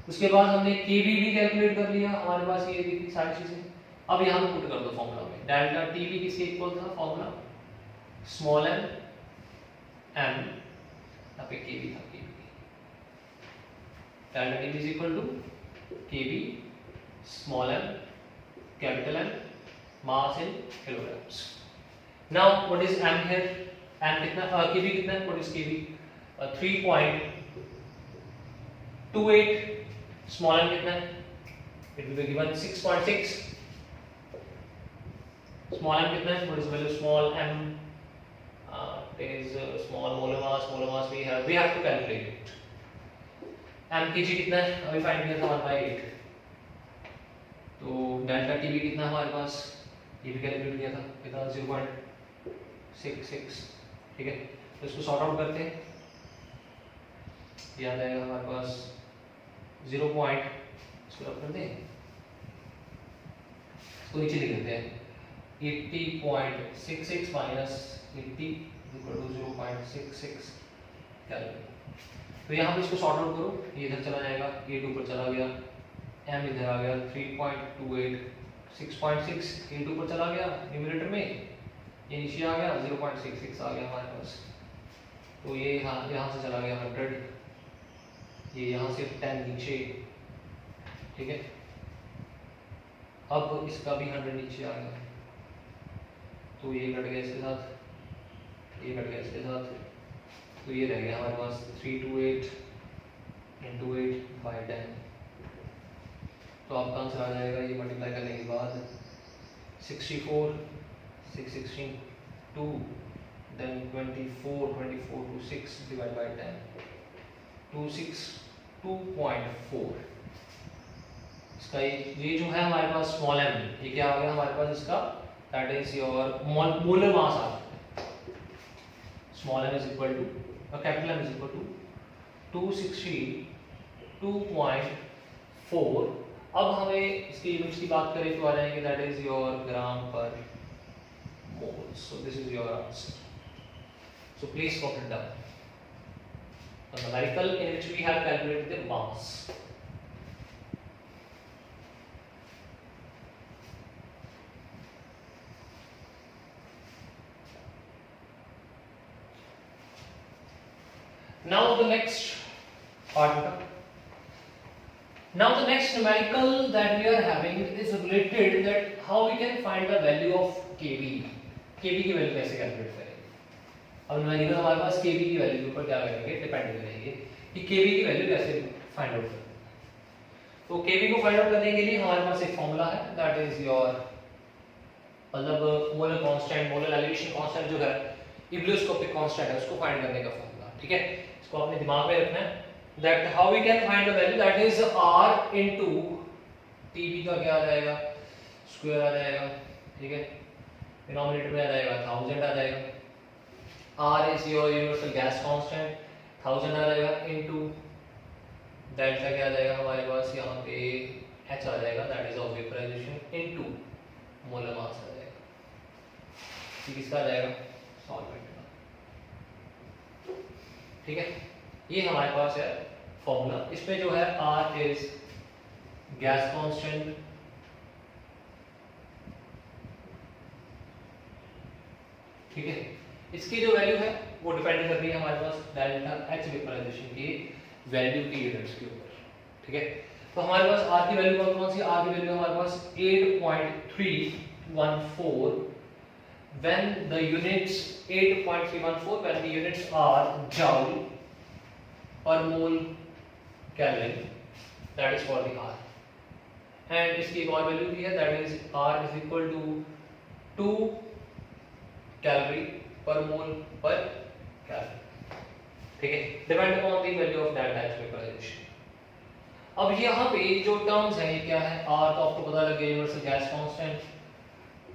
उसके बाद हमने केबी भी कैलकुलेट कर लिया, हमारे पास ये थी सारी चीजें। अब यहाँ पे पुट कर दो फॉर्मूला में, डेल्टा टीबी किसके इक्वल था फॉर्मूला स्मॉल एम एम, यहाँ पे केबी था, KB delta TB is equal to KB small m capital M mass in kilograms. Now what is m here, m कितना केबी कितना है, what is KB 3.28, small m कितना है, it will be given 6.6, small m कितना है, what is value small m is small molar mass we have to calculate it। m kg कितना है अभी फाइंड किया था 1/8, तो डेल्टा टीबी कितना हमारे पास ये भी कैलकुलेट किया था कितना 0.66, ठीक है। तो इसको सॉर्ट आउट करते हैं, याद आएगा हमारे पास 0. इसको रब कर दें, इसको नीचे लिख देते हैं 80.66 माइनस 80 इक्वल टू 0.66 केल्विन। तो यहाँ पे इसको सॉर्ट आउट करो, ये इधर चला जाएगा, ये ऊपर चला गया, m इधर आ गया 3.28, 6.6 ये ऊपर चला गया न्यूमरेटर में, ये नीचे आ गया 0.66 आ गया हमारे पास। तो ये यहाँ से चला गया 100, ये यहाँ से 10 नीचे, ठीक है। अब इसका भी 100 नीचे आ गया, तो ये कट गया इसके साथ, ये कट गया इसके साथ, तो ये रह गया हमारे पास 328 into 8/10। तो आपका आंसर आ जाएगा ये मल्टीप्लाई करने के बाद 64, 616 2, then 24 to 6 divided by 10, 262.4। इसका ये जो है हमारे पास स्मॉल एम, ये क्या आ गया हमारे पास इसका, that is your molar mass आ गया। Small m is equal to capital M is equal to 262.4। अब हमें इसकी यूनिट्स की बात करें तो आ जाएंगे that is your gram per mole. So this is your answer, so please note it down. The numerical in which we have calculated the mass। Now the next part. Now the next numerical that we are having is related that how we can find the value of kb। kb की value कैसे calculate करेंगे। अब numerical हमारे पास kb की value के ऊपर क्या करेंगे, डिपेंड करेंगे कि kb की वैल्यू कैसे फाइंड आउट करेंगे। तो kb को फाइंड आउट करने के लिए हमारे पास एक फॉर्मूला है, दैट इज योर मतलब molar constant, molar elevation constant जो है इब्लियोस्कोपिक कांस्टेंट है, उसको फाइंड करने का फॉर्मूला, ठीक है। इसको अपने दिमाग में रखना है, that how we can find the value, that is r into tb का क्या आ जाएगा स्क्वायर आ जाएगा, ठीक है। डिनोमिनेटर में आ जाएगा 1000 आ जाएगा, r is your universal gas constant 1000 आ जाएगा इनटू डेल्टा क्या आ जाएगा हमारे पास यहाँ पे h आ जाएगा, that is of vaporisation into molar mass आ जाएगा, ठीक। इसका आ जाएगा सॉल्वेंट का, ठीक है। ये हमारे पास है फॉर्मूला, इसमें जो है r इज गैस कांस्टेंट, ठीक है। इसकी जो वैल्यू है वो डिपेंड कर रही है हमारे पास डेल्टा h वेपराइजेशन की वैल्यू की यूनिट्स के ऊपर, ठीक है। तो हमारे पास r की वैल्यू कौन सी, r की वैल्यू हमारे पास 8.314 when the units 8.314 when the units are joule per mole Kelvin, that is for the r, and इसकी एक और वैल्यू दी है, that is R is equal to 2 calorie per mole per calorie. ठीक है, depend upon the value of delta H vaporization. अब यहाँ पे जो टर्म्स है ये क्या है, R तो आपको पता लग गया यूनिवर्सल गैस कांस्टेंट,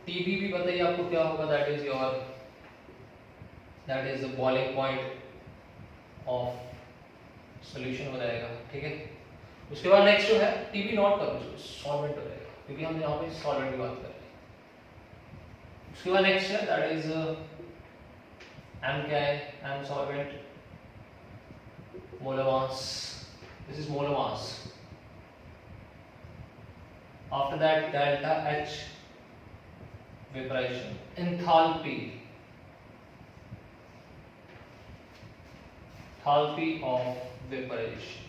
TB भी बताइए आपको क्या होगा, that is the boiling point of solution हो जाएगा। ठीक है, उसके बाद नेक्स्ट जो है TB नॉट का सॉल्वेंट हो जाएगा, क्योंकि हम यहाँ पे सॉल्वेंट की बात कर रहे हैं। उसके बाद नेक्स्ट है दैट इज M क्या है, M solvent, molar mass, this is molar mass. After that delta H vaporization, enthalpy of vaporization.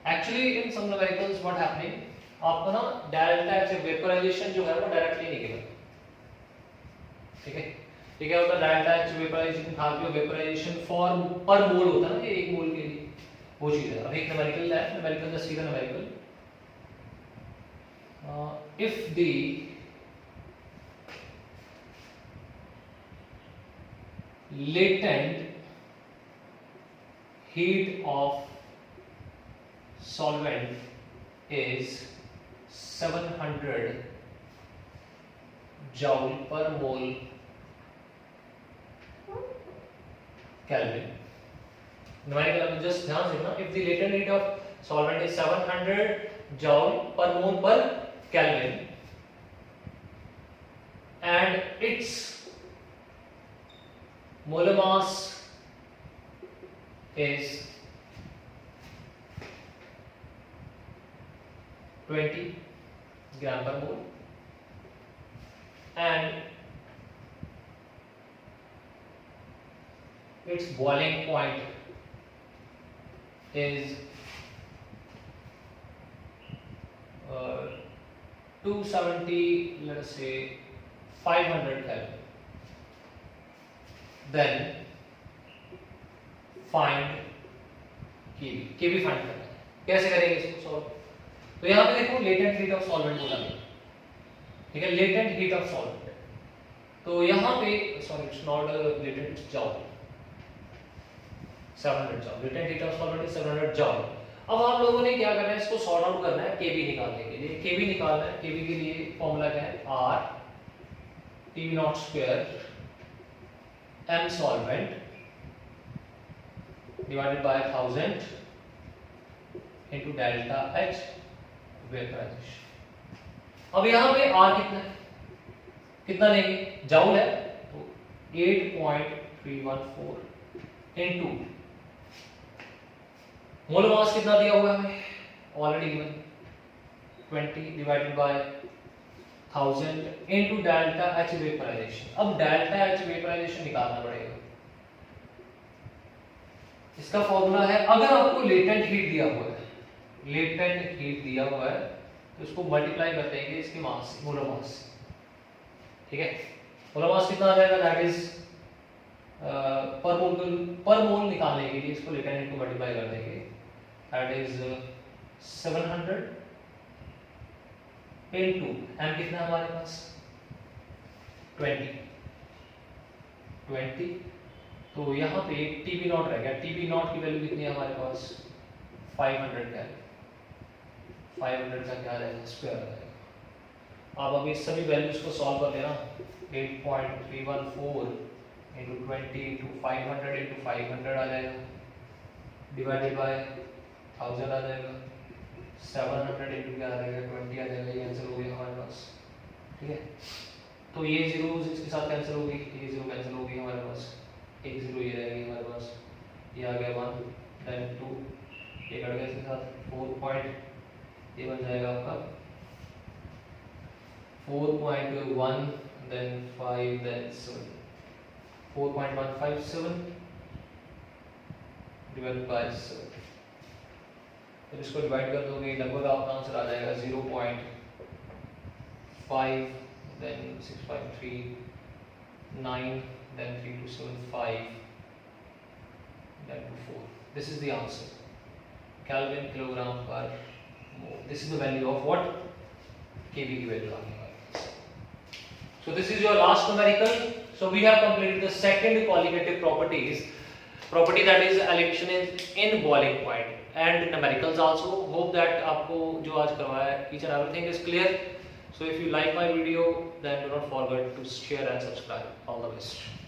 Actually in some numericals what happening, आपको ना delta H vaporization जो है वो डायरेक्टली नहीं गिवन। ठीक है, ठीक है, होता delta H vaporization, enthalpy of vaporization for per mole होता है ना, ये एक मोल के लिए वो चीज है। अब एक न्यूमेरिकल है, न्यूमेरिकल का सीधा numerical, if the latent heat of solvent is 700 joule per mole Kelvin. Numerical में just ध्यान से ना, if the latent heat of solvent is 700 joule per mole per Kelvin and its molar mass is 20 gram per mole and its boiling point is 270, let us say 500 Kelvin. Then find Kb find करना है। कैसे करेंगे इसको solve? तो यहाँ पे देखो latent heat of solvent बोला गया, ठीक है, लेटेंट हीट ऑफ सॉल्वेंट। तो यहाँ पे sorry it's not latent जॉल, 700 जॉल, latent heat of solvent is 700 जॉल। अब आप लोगों ने क्या करना है, इसको सॉर्ट आउट करना है Kb निकालने के लिए। Kb निकालना है, Kb के लिए फॉर्मूला क्या है, R TB not square M solvent divided by 1000 into delta H vaporization। अब यहाँ पे R कितना है, कितना लेंगे, जाउल है, तो 8.314 into मोल मास कितना दिया हुआ है हमें, already given 20 divided by 1000 into delta H vaporization। अब delta H vaporization निकालना पड़ेगा। इसका फॉर्मूला है, अगर आपको लेटेंट हीट दिया हुआ है, लेटेंट हीट दिया हुआ है तो इसको मल्टीप्लाई कर देंगे इसके मास से, मोलर मास से। ठीक है, मोलर मास कितना आ जाएगा, दैट इज पर मोल निकालने के लिए इसको लेटेंट हीट को मल्टीप्लाई कर देंगे, दैट इज 700 into m कितना है हमारे पास 20। तो यहाँ पे TB नॉट रह गया, TB नॉट की वैल्यू कितनी है हमारे पास 500 है, 500 का क्या रहेगा, स्क्वायर रहेगा। अब अभी सभी वैल्यूज को सॉल्व कर लेना, 8.314 into 20 into 500 into 500 आ जाएगा, डिवाइडेड बाय 1000 आ जाएगा, 700 into क्या आ जाएगा 20 आ जाएगा, ये आंसर हो गया हमारे पास। ठीक है, तो ये जीरोस इसके साथ कैंसिल हो गई, ये जीरो कैंसिल हो गई हमारे पास, एक जीरो ये रहेगी हमारे पास, ये आ गया 1 देन 2, ये कट गया इसके साथ 4 पॉइंट, ये बन जाएगा आपका 4.1 देन 5 देन 7, 4.157 डिवाइडेड बाय 7। जब इसको डिवाइड कर दोगे लगभग आपका आंसर आ जाएगा 0.5 then 6.39 then 3275 then 24। This is the answer. Kelvin kilogram per mole. This is the value of what? kV की value आने वाली. So this is your last numerical. So we have completed the second qualitative property that is elevation in boiling point and numericals also. Hope that आपको जो आज करवाया है each and everything is clear. So if you like my video, then do not forget to share and subscribe. All the best.